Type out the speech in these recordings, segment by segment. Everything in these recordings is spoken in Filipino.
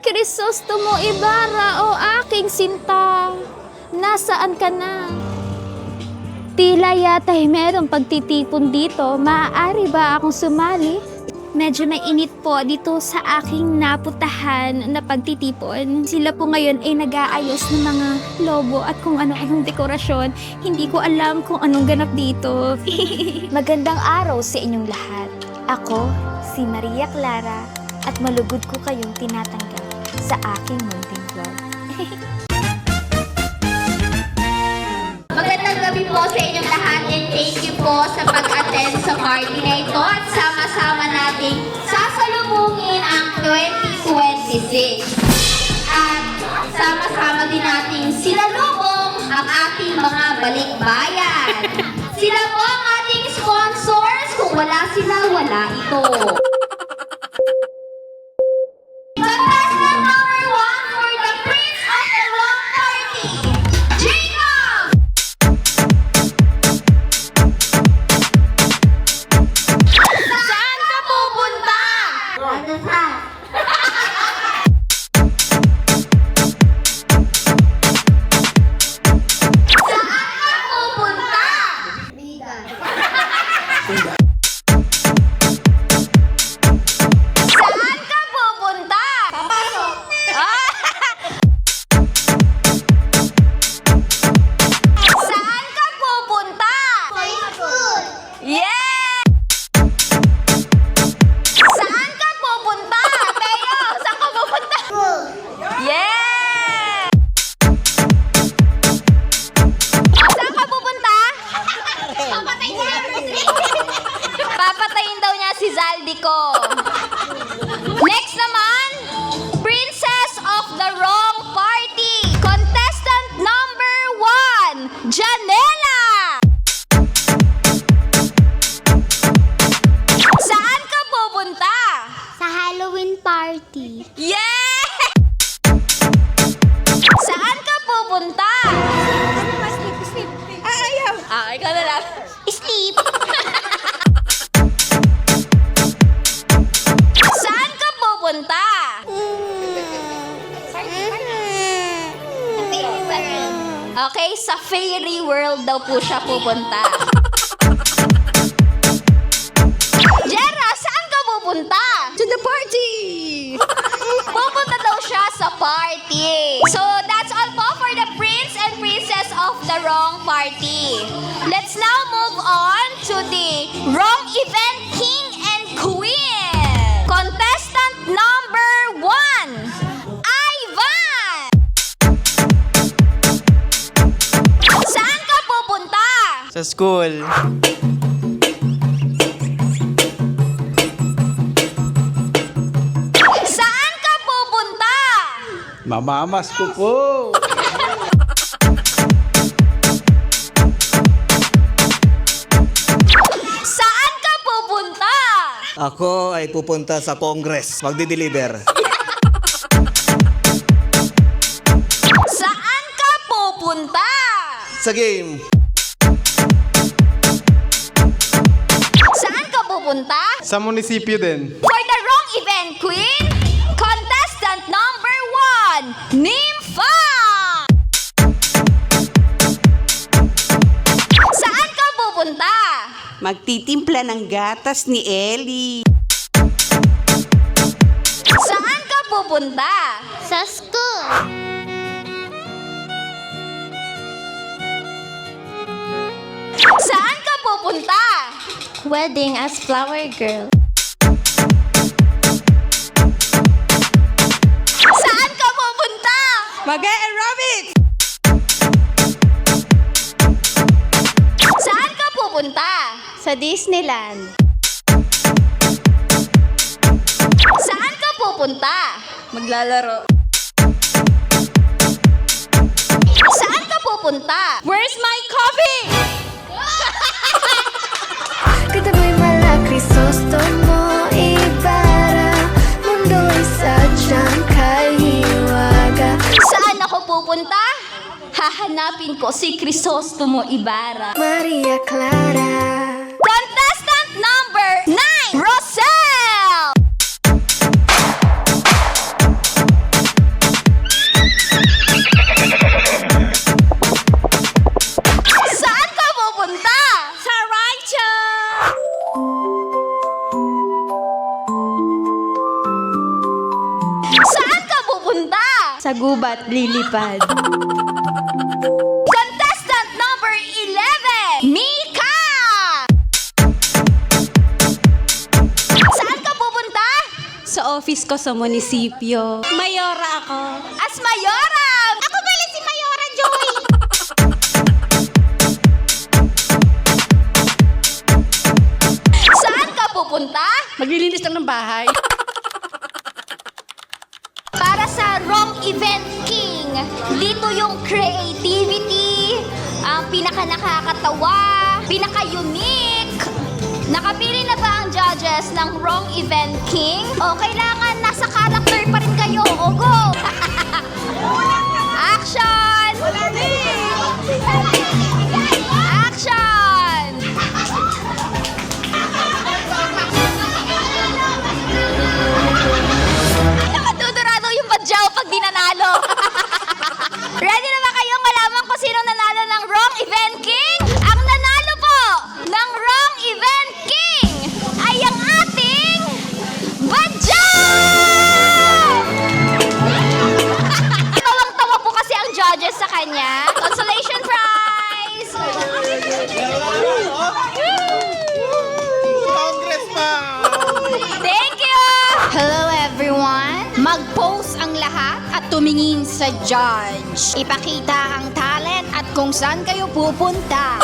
Crisostomo Ibarra, o aking sinta, nasaan ka na? Tila yata'y merong pagtitipon dito. Maaari ba akong sumali? Medyo mainit po dito sa aking naputahan na pagtitipon. Sila po ngayon ay nag-aayos ng mga lobo at kung ano-anong dekorasyon. Hindi ko alam kung anong ganap dito. Magandang araw sa inyong lahat. Ako, si Maria Clara, at malugod ko kayong tinatanggap sa aking munting vlog. Magandang gabi po sa inyong lahat and thank you po sa pag-attend sa party na ito at sama-sama nating sasalubungin ang 2026. At sama-sama din nating sinalubong ang ating mga balikbayan. Sila po ang ating sponsors. Kung wala sila, wala ito. Contestant number 1 for the Prince of the Rock Party, Jacob! Saan ka pupunta? Ano sa? Saan ka pupunta? Vegan. Saan ka pupunta? Papasok. Saan ka pupunta? School. Yeah! Saan ka pupunta? Teo, saan ka pupunta? School. Yeah! Saan ka pupunta? Papatayin niya. Papatayin daw niya si Zaldico. Next naman, Princess of the Wrong Party. Contestant number 1, Janela. Saan ka pupunta? Sa Halloween party. Yeah! Saan ka pupunta? Ayaw. Ikaw na lang. Sleep. Saan ka pupunta? Okay, sa fairy world daw po siya pupunta. Jera, saan ka pupunta? To the party! Pupunta daw siya sa party. So, that's all po for the Prince and Princess of the Wrong Party. Let's now move on to the Wrong Event King and Queen. Contestant number 1, Ivan! Saan ka pupunta? Sa school. Saan ka pupunta? Mamamas ko po. Saan ka pupunta? Ako ay pupunta sa Congress. Magdi-deliver. Saan ka pupunta? Sa game. Saan ka pupunta? Sa munisipyo din. For the Wrong Event Queen, contestant number 1, Nympha! Saan ka pupunta? Magtitimpla ng gatas ni Ellie. Saan ka pupunta? Sa school. Saan ka pupunta? Wedding as flower girl. Saan ka pupunta? Mag-aerobics! Saan ka pupunta? Sa Disneyland. Saan ka pupunta? Maglalaro. Saan ka pupunta? Where's my coffee? Katabi mala Crisostomo Ibarra, mundo'y sadyang kahiwaga. Saan ako pupunta? Hahanapin ko si Crisostomo Ibarra. Maria Clara. Contestant number 9, Rosel! sa gubat lilipad. Contestant number 11, Mika! Saan ka pupunta? Sa office ko sa munisipyo. Mayora ako. As Mayora! Ako pala si Mayora Joy! Saan ka pupunta? Maglilinis lang ng bahay. Para sa Wrong Event King, dito yung creativity, ang pinaka-nakakatawa, pinaka-unique. Nakapili na ba ang judges ng Wrong Event King? O kailangan nasa character pa rin kayo? O go! Action! Action! Matuturo yung badyaw pag di nanalo. Ready na ba kayong malaman kung sino nanalo ng Wrong Event King? Ang nanalo po ng Wrong Event King ay ang ating badyaw! Tawang-tawa po kasi ang judges sa kanya. Consolation prize! Thank you! Hello everyone! Mag-pose ang lahat at tumingin sa judge. Ipakita ang talent at kung saan kayo pupunta.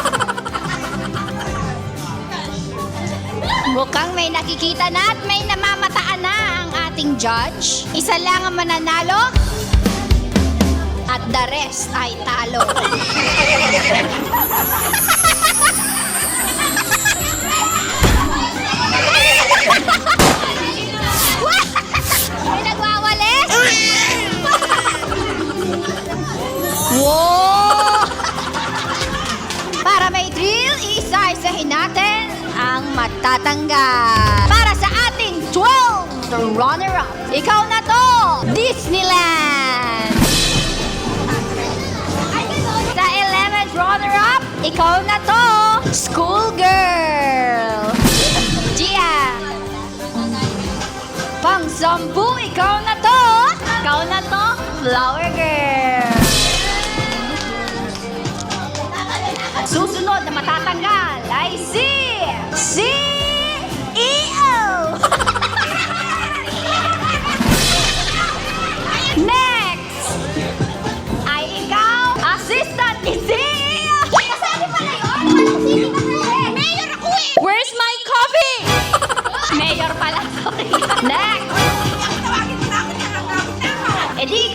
Mukhang may nakikita na at may namamataan na ang ating judge. Isa lang ang mananalo at the rest ay talo. May nagwawalis? Wow! Para may thrill, isa-isahin natin ang matatanggal. Para sa ating 12th runner-up, ikaw na to, Disneyland! Sa 11th runner-up, ikaw na to, Schoolgirl! Gia! Pang-10, ikaw na to! Ikaw na to, Flower Girl! Susunod na matatanggal ay si CEO! Next ay ikaw, assistant ni CEO! Kasali pala yun! Mayor ako eh! Where's my coffee? Mayor pala, sorry. Next! Edi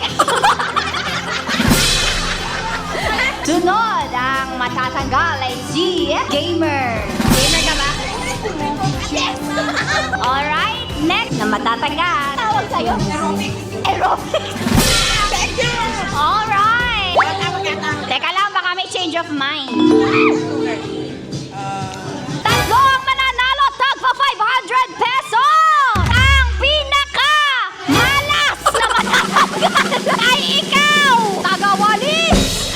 Sunod ang matatanggal ay si Gamer. Gamer ka ba? Yes! Alright, next na matatanggal. Tawag sa'yo. Aerobic. Alright. Teka lang, baka may change of mind. Tatlo ang mananalo, tagpa 500 pesos! Ang pinaka-malas na matatanggal ay ikaw, tagawalis!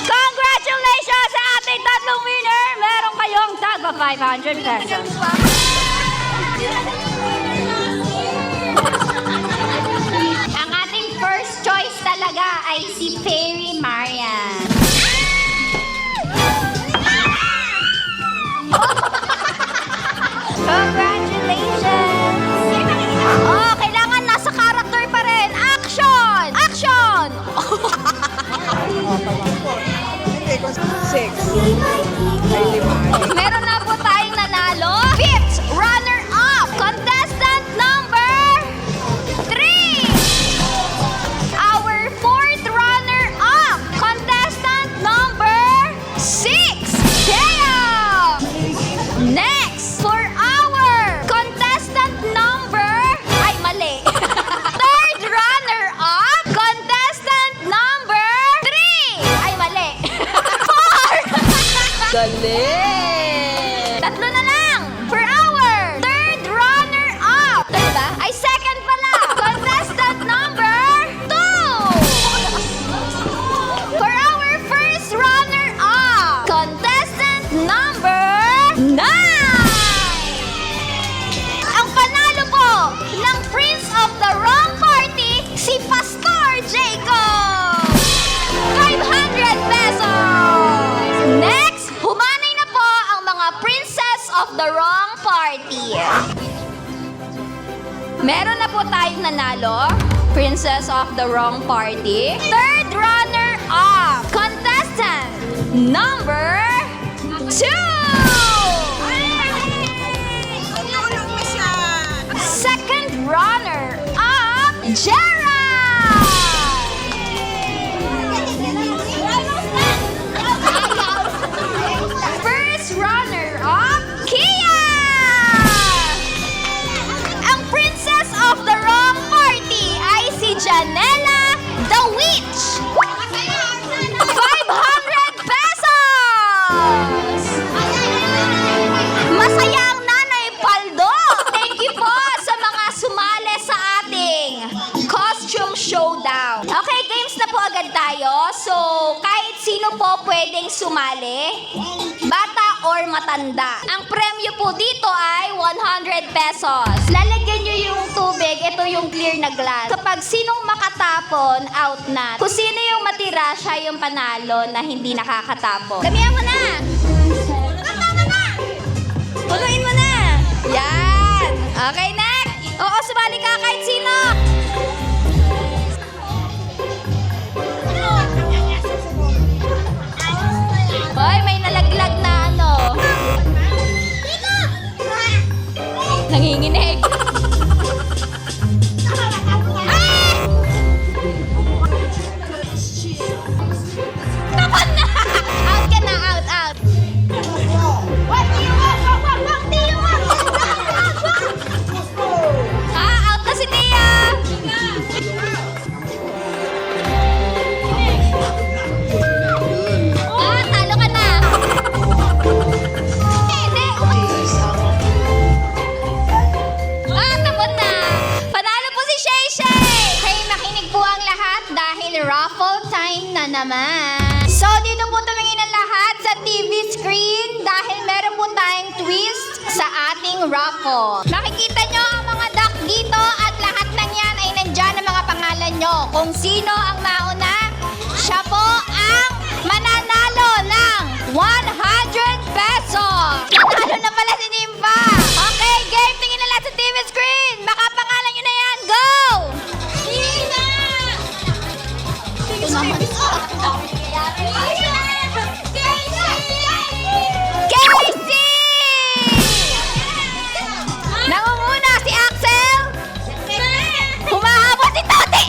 Congratulations sa ating tatlong winner! Meron kayong tagpa 500 pesos. Ang ating first choice talaga ay si Fairy Marian. Congratulations! Oh, kailangan nasa character pa rin. Action! Action! Meron na po tayong nanalo. 5th runner-up, contestant number po tayong nanalo. Princess of the Wrong Party. Third runner-up, contestant number 2. Second runner-up, Jera. First runner-up, Kia. Ang Princess of the Wrong Party ay si Janela the Witch. 500 pesos! Masaya ang Nanay Paldo! Thank you po sa mga sumali sa ating costume showdown. Okay, games na po agad tayo. So, kahit sino po pwedeng sumali, bata or matanda. Ang premyo po dito ay 100 pesos. Lalagyan nyo yung tubig, ito yung clear na glass. Kapag sinong makatapon, out na. Kung sino yung matira, siya yung panalo na hindi nakakatapon. Damihan mo na! Tama na! Punuin mo na! Yan! Okay, next! Oo, sumali ka kahit sino! Hoy, may nalaglag na ano. Nanginginig. Kapag na! Out ka na, out. Out na si Tia! Talo ka na! Hindi! Tapos na! Panalo po si Shay Shay! Hey, makinig po ang lahat dahil raffle time na naman. So, dito po tumingin ang lahat sa TV screen dahil meron po tayong twist sa ating raffle. Makikita nyo ang mga duck dito at lahat ng yan ay nandyan ang mga pangalan nyo. Kung sino ang mauna, siya po ang mananalo ng 100 pesos. Nanalo na pala si Nympha. Okay, game. Tingin na lahat sa TV screen. Baka pangalan nyo na yan. Go! Casey! Nangunguna si Axel. Humahabol si Toti.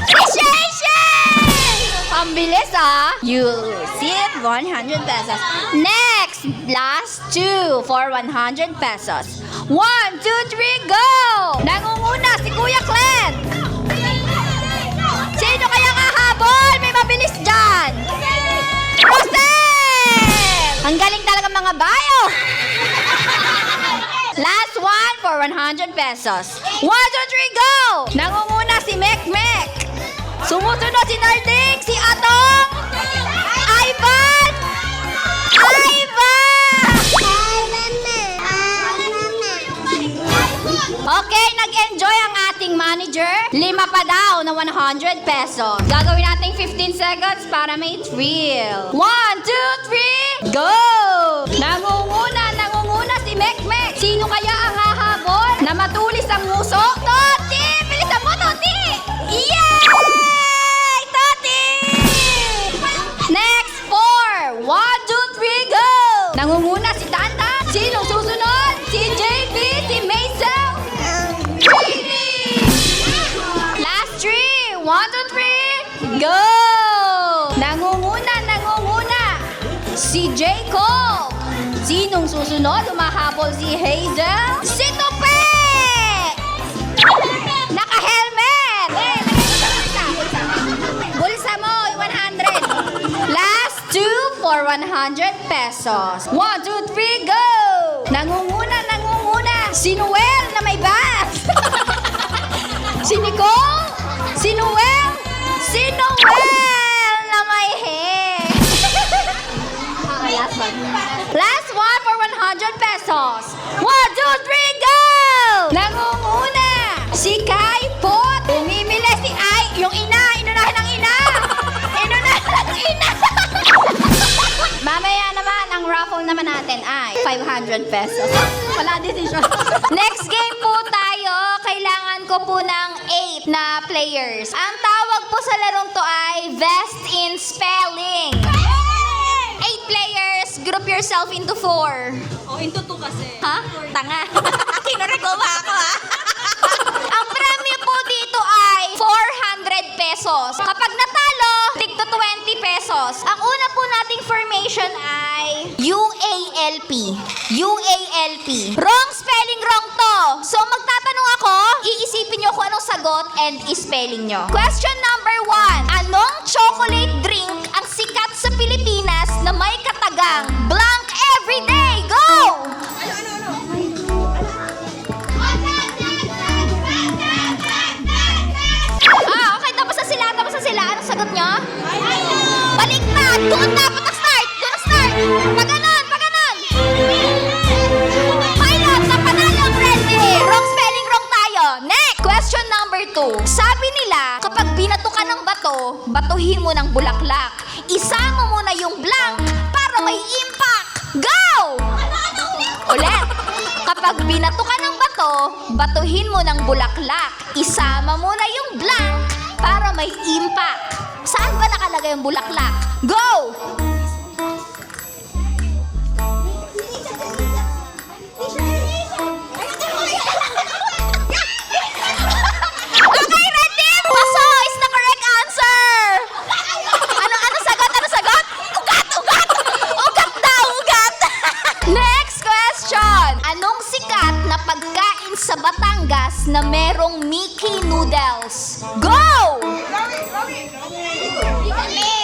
Si Shay Shay! Ang bilis ah. You receive 100 pesos. Next, last two for 100 pesos. 1, 2, 3, go! Nangunguna si Kuya Clem. Sino kaya kahabol? May mabilis dyan. Rosel! Ang galing talaga mga bayo. Last one for 100 pesos. 1, 2, 3, go! Nangunguna si Mek Mek. Sumusunod si Narding, si Atong, Ivan! Okay, nag-enjoy ang ating manager. 5 pa daw na 100 pesos. Gagawin natin 15 seconds para may thrill. 1, 2, 3, go! Nangunguna si Mek Mek. Sino kaya ang hahabol na matulis ang nguso? Toti! Bilisan mo, Toti! Yay! Toti! Next, 4. 1, 2, 3, go! Nangunguna si Tanta. Sinong susunod? Si JB, si Maisel. Last 3. 1, 2, 3, go! Nangunguna si Jacob. Sinong susunod? Humahabol si Hazel. Si Tope! Naka-helmet! Bulsa mo, 100. Last 2 for 100 pesos. 1, 2, 3, go! Nangunguna. Si Noel na may bag. Si Nicole. Si Noel na may hair. Last one for 100 pesos. 1, 2, 3, go! Nangunguna si Kai Pot. Umimili si Ay, yung ina. Inunahin ng ina. Mamaya naman, ang raffle naman natin ay 500 pesos. Wala decision. Next game po tayo. Kailangan ko po ng 8 na players. Ang tawag po sa larong to ay Best in Spelling. 8 players, group yourself into 4. O, into 2 kasi. Ha? Tanga. Kinuregawa ako, ha? Ang premyo po dito ay 400 pesos. Kapag natalo, tigto 20 pesos. Ang una po nating formation ay UALP. UALP. Wrong spelling, wrong to. So magtatanong ako, iisipin nyo kung anong sagot and spelling nyo. Question number 1. Anong chocolate drink ang sikat sa Pilipinas na may katagang blank everyday? Go! Okay, tapos na sila. Anong sagot nyo? Baliktad! Doon dapat na-start! Pag ganon! Pilot, napanalo ang red team! Wrong spelling, wrong tayo. Next! Question number 2. Sabi nila, kapag binato ka ng bato, batuhin mo ng bulaklak. Isama mo na yung blank para may impact. Go! Ulit! Kapag binato ka ng bato, batuhin mo ng bulaklak. Isama mo na yung blank para may impact. Saan ba nakalagay yung bulaklak? Go! Okay, red team! Paso is the correct answer! Ano sagot? Ugat daw! Next question! Anong sikat na pagkain sa Batangas na merong Mickey Noodles? Go!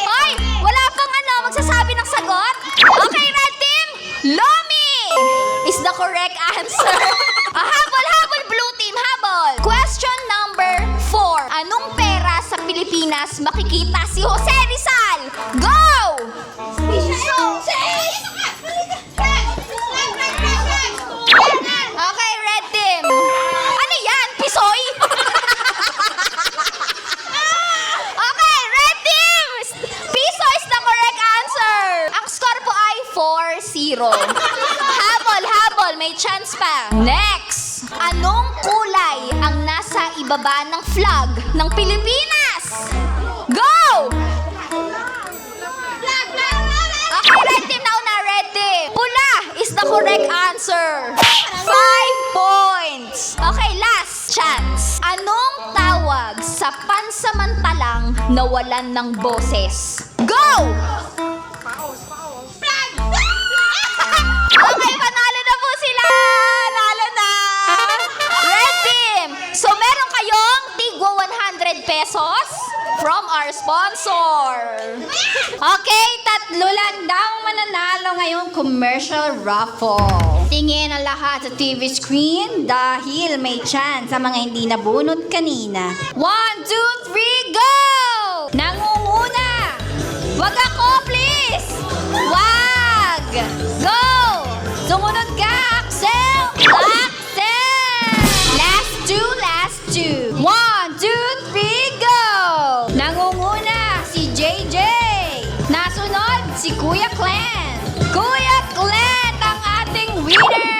Hoy! Wala pang magsasabi ng sagot? Okay, red team! Lomi is the correct answer. Habol, blue team, habol. Question number 4. Anong pera sa Pilipinas makikita si Jose Rizal? Go! Okay, red team. Ano yan? Pisoy? Okay, red team! Piso is the correct answer. Ang score po ay 4-0. Habol, may chance pa. Next! Anong kulay ang nasa ibaba ng flag ng Pilipinas? Go! Okay, red team, nauna, red team. Pula is the correct answer. 5 points. Okay, last chance. Anong tawag sa pansamantalang nawalan ng boses? Go! Okay, panalo na po sila! Nalo na! Red team! So, meron kayong tigwa 100 pesos from our sponsor. Okay, 3 lang daw mananalo ngayong commercial raffle. Tingin ang lahat sa TV screen dahil may chance sa mga hindi nabunot kanina. 1, 2, 3, go! Nangunguna! Wag ako, please! Wag! Go! Sumunod ka, Axel! Axel! Last two. 1, 2, 3, go! Nangunguna si JJ. Nasunod si Kuya Clan. Kuya Clan ang ating winner.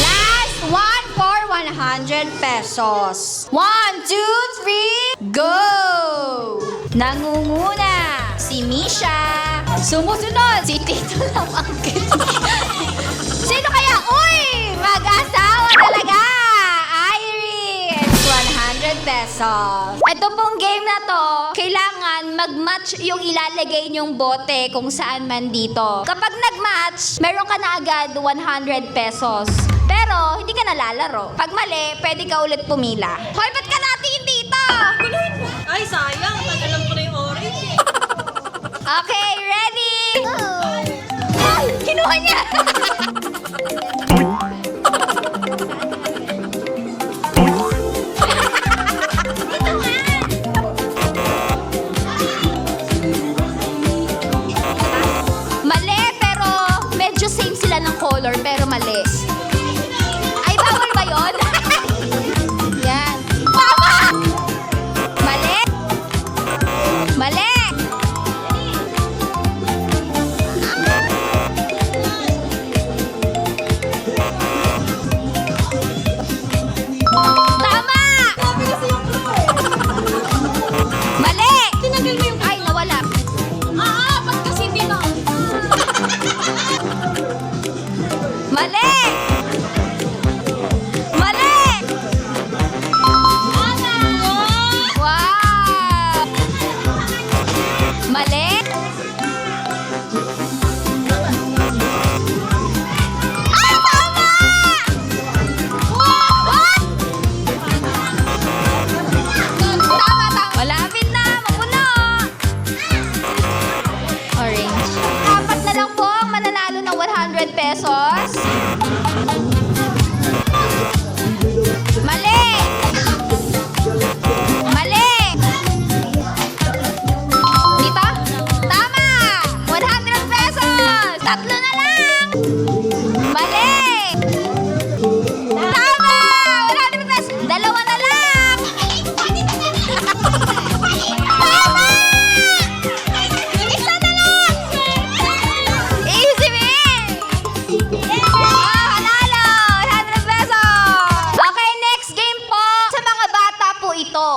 Last one for 100 pesos. 1, 2, 3, go! Nangunguna si Misha. Sumusunod si Tito Lamangkit. Sino kaya? Uy! Mag-asawa talaga! Iris! 100 pesos. Ito pong game na to, kailangan mag-match yung ilalagay nyong bote kung saan man dito. Kapag nag-match, meron ka na agad 100 pesos. Pero, hindi ka nalalaro. Pag mali, pwede ka ulit pumila. Hoy, ba't ka natin dito? Ay, sayang. Tagalan ko na yung orange eh. Okay, ready? Ay, kinuha niya! Mali, pero medyo same sila ng color, pero mali. Ay, bawal ba yun? Yan. Tama!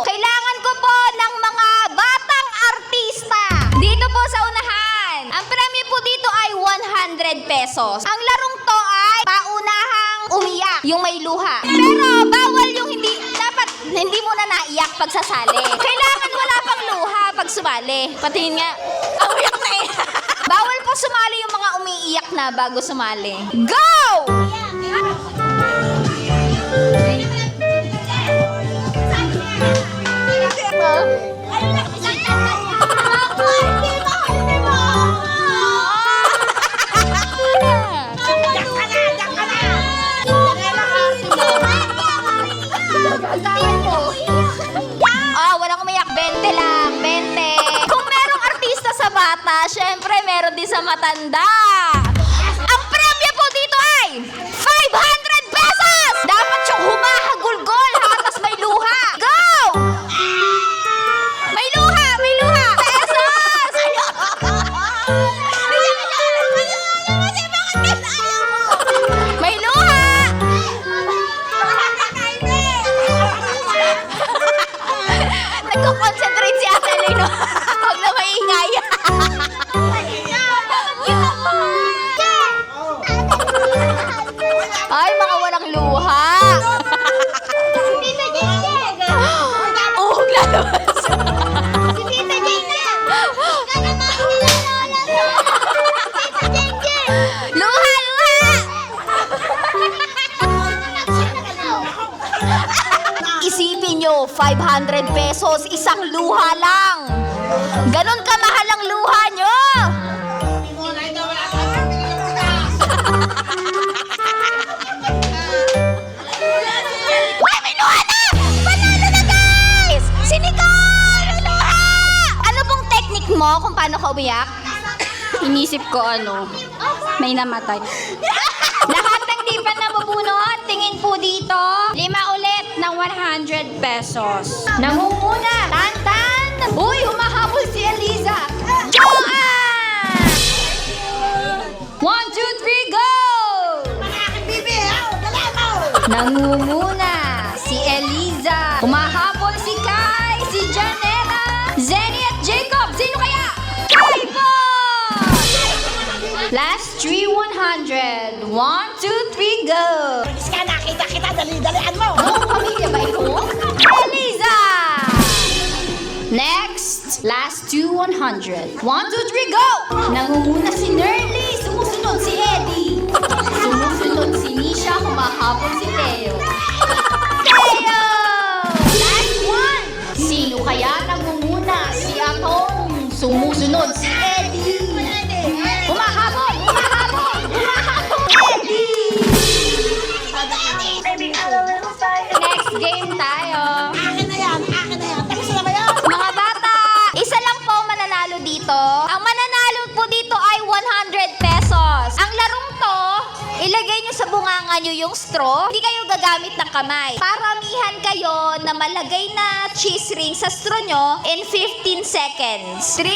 Kailangan ko po ng mga batang artista. Dito po sa unahan. Ang premyo po dito ay 100 pesos. Ang larong to ay paunahang umiyak, yung may luha. Pero bawal yung hindi mo na naiyak pag sasali. Kailangan wala pang luha pag sumali. Patingin nga. Umiyak na eh. Bawal po sumali yung mga umiiyak na bago sumali. Go! Walang umiyak. 20 lang. 20. Kung merong artista sa bata, syempre meron din sa matanda. Ang premyo po dito ay 500 pesos! Dapat yung humahagulgol ha, tas may luha. Go! May luha! May luha! Pesos! May luha! Nagko-concentrate si Ate Lino. Huwag na maingay. Ay, mga walang luha. Uhog lalabas. Luha, luha! Isipin nyo, 500 pesos, isang luha lang. Ganon kamahal ang luha nyo. Ay, may luha na! Panalo na, guys! Si Nicole! May luha! Ano pong technique mo kung paano ka umiyak? Inisip ko may namatay. Lahat ng di pa nabubunot, tingin po dito. 5 ulit ng 100 pesos. Nangunguna. Tantan! Uy, humahabol si Eliza. Joanne! 1, 2, 3, go! Nangunguna si Eliza. Humahabol si Kai, si Janela, Zenny at Jacob. Sino kaya? Kai po! Last 3, 100. 1, 2, 3, go! Iska, nakita kita, dali-dalian mo! Buong pamilya ba ito? Eliza! Next, last 2, 100. 1, 2, 3, go! Nangunguna si Nerly, sumusunod si Eddie. Sumusunod si Nisha, humahabol si Teo. Teo! Last one! Sino kaya nangunguna? Si Atong. Sumusunod si Eddie. Humahabol! Humahabol! Humahabol! Eddie! Next game tayo. Akin na yan! Tapos na ba yan? Mga bata, isa lang po mananalo dito. Ang mananalo po dito ay 100 pesos. Ang larong to, ilagay nyo sa bunganga nyo yung straw. Hindi kayo gagamit ng kamay. Paramihan kayo na malagay na cheese ring sa straw nyo in 15 seconds. 3,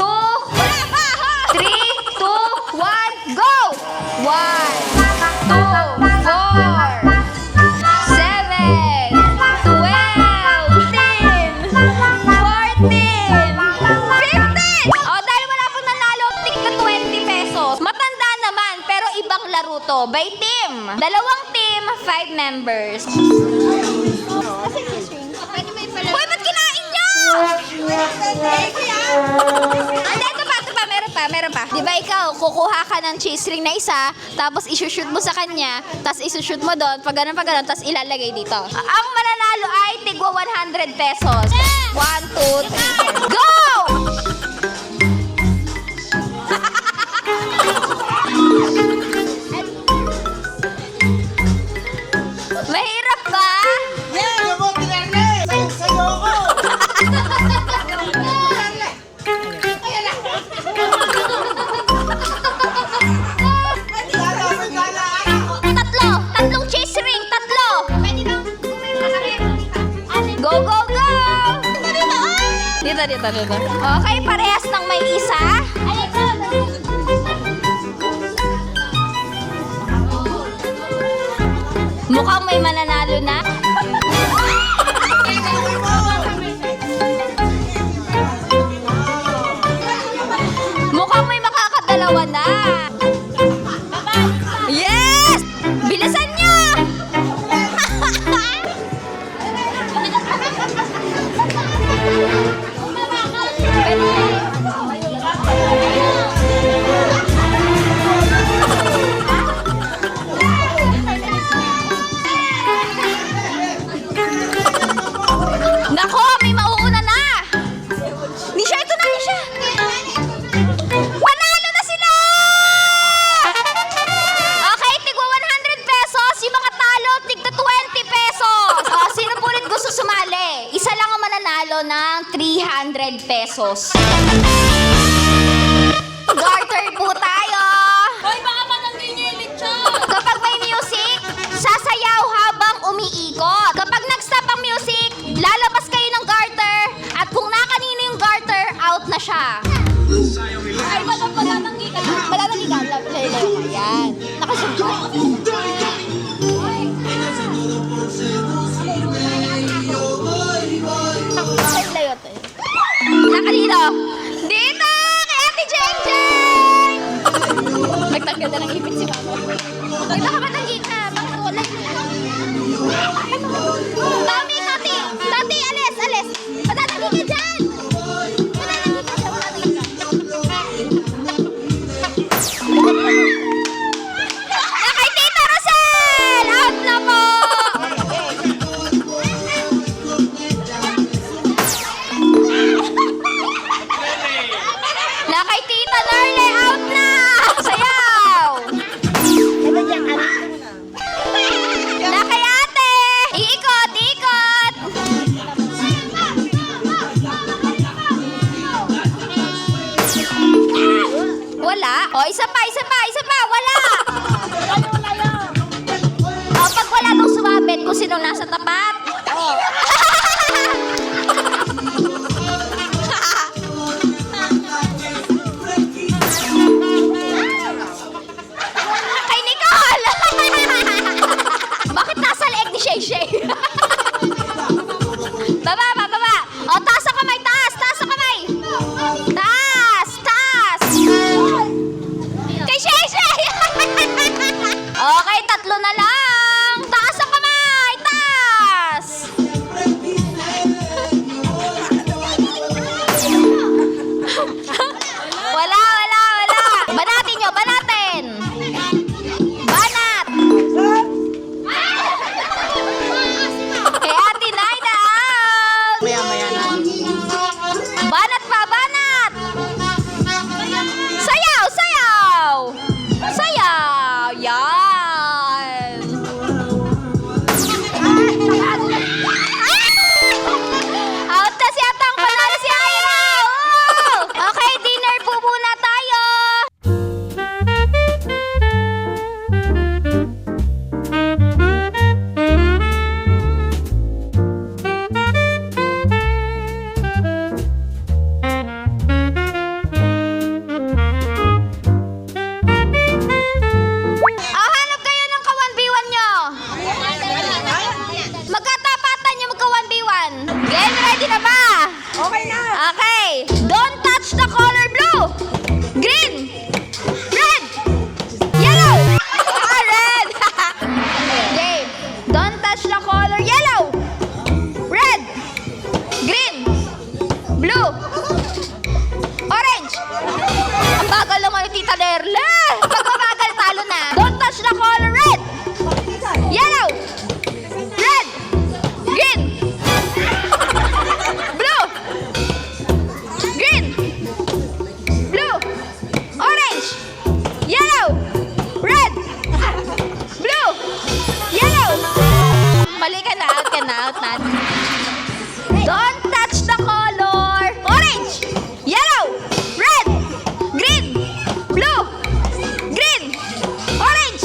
2, wala pa ha! 3, 2, 1, go! 1, 2, 4, 7, 12, 13, 14, 15! O, dahil wala pong nanalo, tigna 20 pesos. Matanda naman, pero ibang laro to. By team. Dalawang team, 5 members. Hoy, ba't kinain nyo? Hindi, ito pa, meron pa. Di ba ikaw, kukuha ka ng cheese ring na isa, tapos isushoot mo sa kanya, tapos isushoot mo doon, pag ganun, tapos ilalagay dito. Ang mananalo ay tigwa 100 pesos. 1, 2, 3, go! Mahirap ba? Tatlong cheese ring, tatlo. Go, go, go! Dito. Okay, parehas ng may isa. Mukhang may mananalo na. mananalo ng 300 pesos. Garter po tayo. Hoy, baka matanggi niyo yung lechon. Kapag may music, sasayaw habang umiikot. Kapag nag-stop ang music, lalabas kayo ng garter. At kung nakanino yung garter, out na siya. Ay, matatanggi ka. Matatanggi ka. Lalayo ka. Yan. Nakasunod. Layo tayo. Nakanino? Dito! Kay Ate Jen Jen! Nagtanggal na ng ipit si Mama. Dito ka matanggi ka. Wala. Tami, Tati! Tati, alis, alis! Matatanggi ka dyan! Matatanggi ka dyan, matatanggi ka. Na kay Tita Rosel! Out na po! Na kay Tita Narle, out na! Sayaw! Na kay ate! Iikot, ikot! Wala? O, isa pa, isa pa, isa pa! Wala! O, pag wala tong sumabit kung sino nasa tapat. Kay Nicole! Bakit nasa leeg ni Shay Shay? Baba, baba! O, taas ang kamay, taas! Taas ang kamay! Taas! Taas! Kay Shay Shay! Okay, tatlo na lang! Taas ang kamay! Taas! Wala, wala, wala! Banatin nyo, banatin! Banat! Kay Ate Naida out! Banat pa, banat! Sayaw, sayaw! Sayaw! Yan! Out na si Atang, panalo si Ira! Oh! Okay, dinner po muna tayo! Hanap kayo ng ka-1v1 nyo! Magkatapatan nyo magka-1v1. Game ready na ba? Okay na. Okay. Don't touch the color blue. Green. Red. Yellow. Red. Game. Don't touch the color yellow. Red. Green. Blue. Orange. Ang bagal naman ni Tita Derle. Pag mabagal, talo na. Don't touch the color red. Yellow. Red. Green. Blue. Green. Blue. Orange. Yellow. Red. Blue. Yellow. Mali ka na, out ka na, out na. Don't touch the color orange. Yellow. Red. Green. Blue. Green. Orange.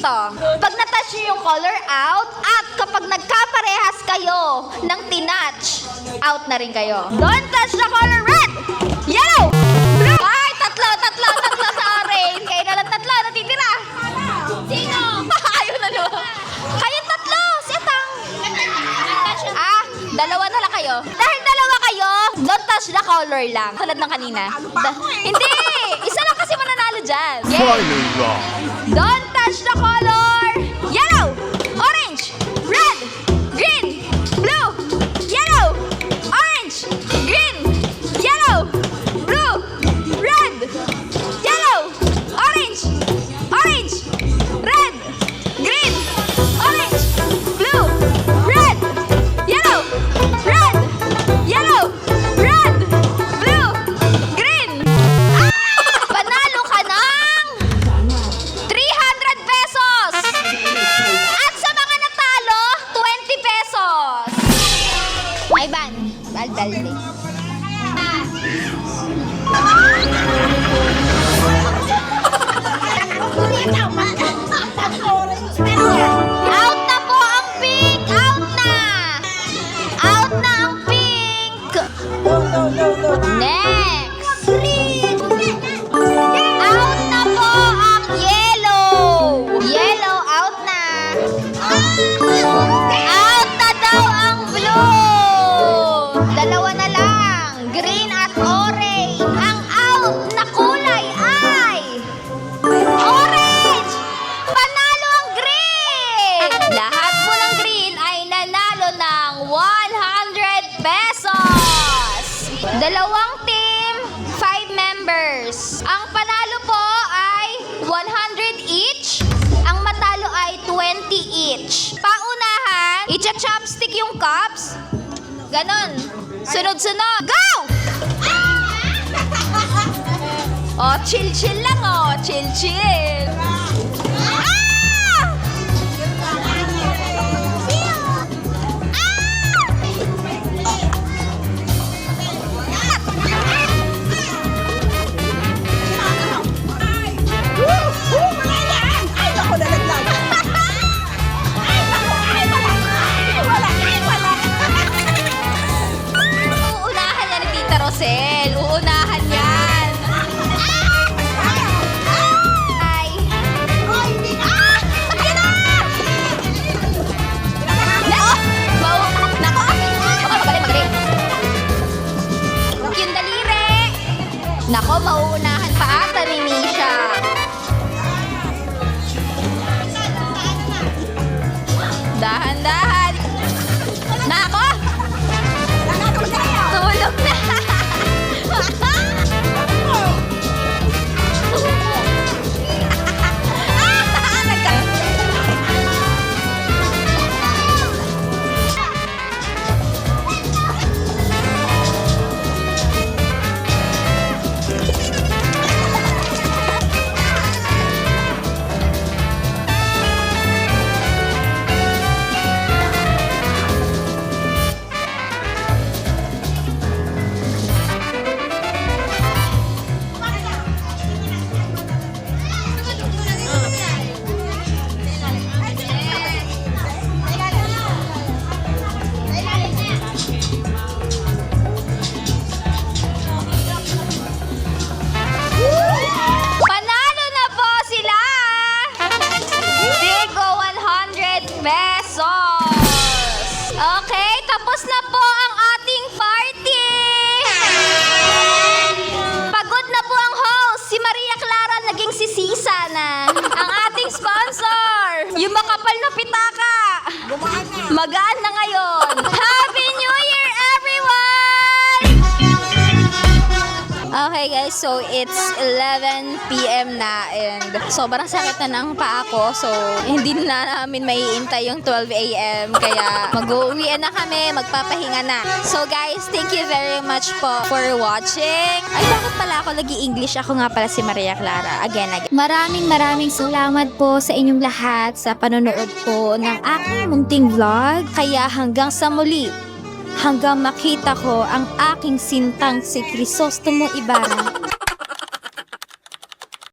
dito. Pag natouch nyo yung color, out. At kapag nagkaparehas kayo ng tinatch, out na rin kayo. Don't touch the color red, yellow, blue. Ay, tatlo sa orange. Kayo na lang tatlo, natitira. Sino? Ayaw na no. Kayong tatlo, sitang. Dalawa na lang kayo. Dahil dalawa kayo, don't touch the color lang. Tulad ng kanina. Hindi! Isa lang kasi mananalo dyan. Don't touch the color. Yellow, orange, red, green, blue, yellow, orange, green, yellow, blue, red, yellow, orange, red, green, orange, blue, red, yellow, red, blue, green. Panalo ka ng 300 pesos. At sa mga natalo, 20 pesos. Ay, ban. Balbalde. Out na po ang pink! Out na! Out na ang pink! Next! Out na po ang yellow! Yellow, out na! Out na daw ang blue! Dalawa na lang! Green at orange! Ang out na kulay ay orange! Panalo ang green! Lahat po ng green ay nanalo ng 100 pesos! Dalawang team, 5 members. Ang panalo po ay 100 each. Ang matalo ay 20 each. Paunahan, icha-chopstick yung cups. Ganon. Sunod-sunod. Go! Oh, chill-chill lang oh. Chill-chill. Uunahan yan ni Tita Rosel. Uunahan yan. Ay. Ayun na! Nako! Magaling. Yung daliri. Nako, mauunahan pa ata ni Misha. Dahan-dahan. Nako! Tulog na! Panalo na po sila! Bigo 100 pesos! Okay, tapos na po ang ating party! Pagod na po ang host, si Maria Clara naging sisisa na. Ang ating sponsor, yung makapal na pitaka. Magaan na ngayon. Happy New Year, everyone! Okay guys, so it's 11 p.m. na and sobrang sakit na ng paa ko. So hindi na namin maiintay yung 12 a.m. Kaya mag-uwian na kami, magpapahinga na. So guys, thank you very much po for watching. Ay, bakit pala ako nag-i-English? Ako nga pala si Maria Clara. Again. Maraming salamat po sa inyong lahat sa panonood po ng aking munting vlog. Kaya hanggang sa muli, hanggang makita ko ang aking sintang si Crisostomo Ibarra.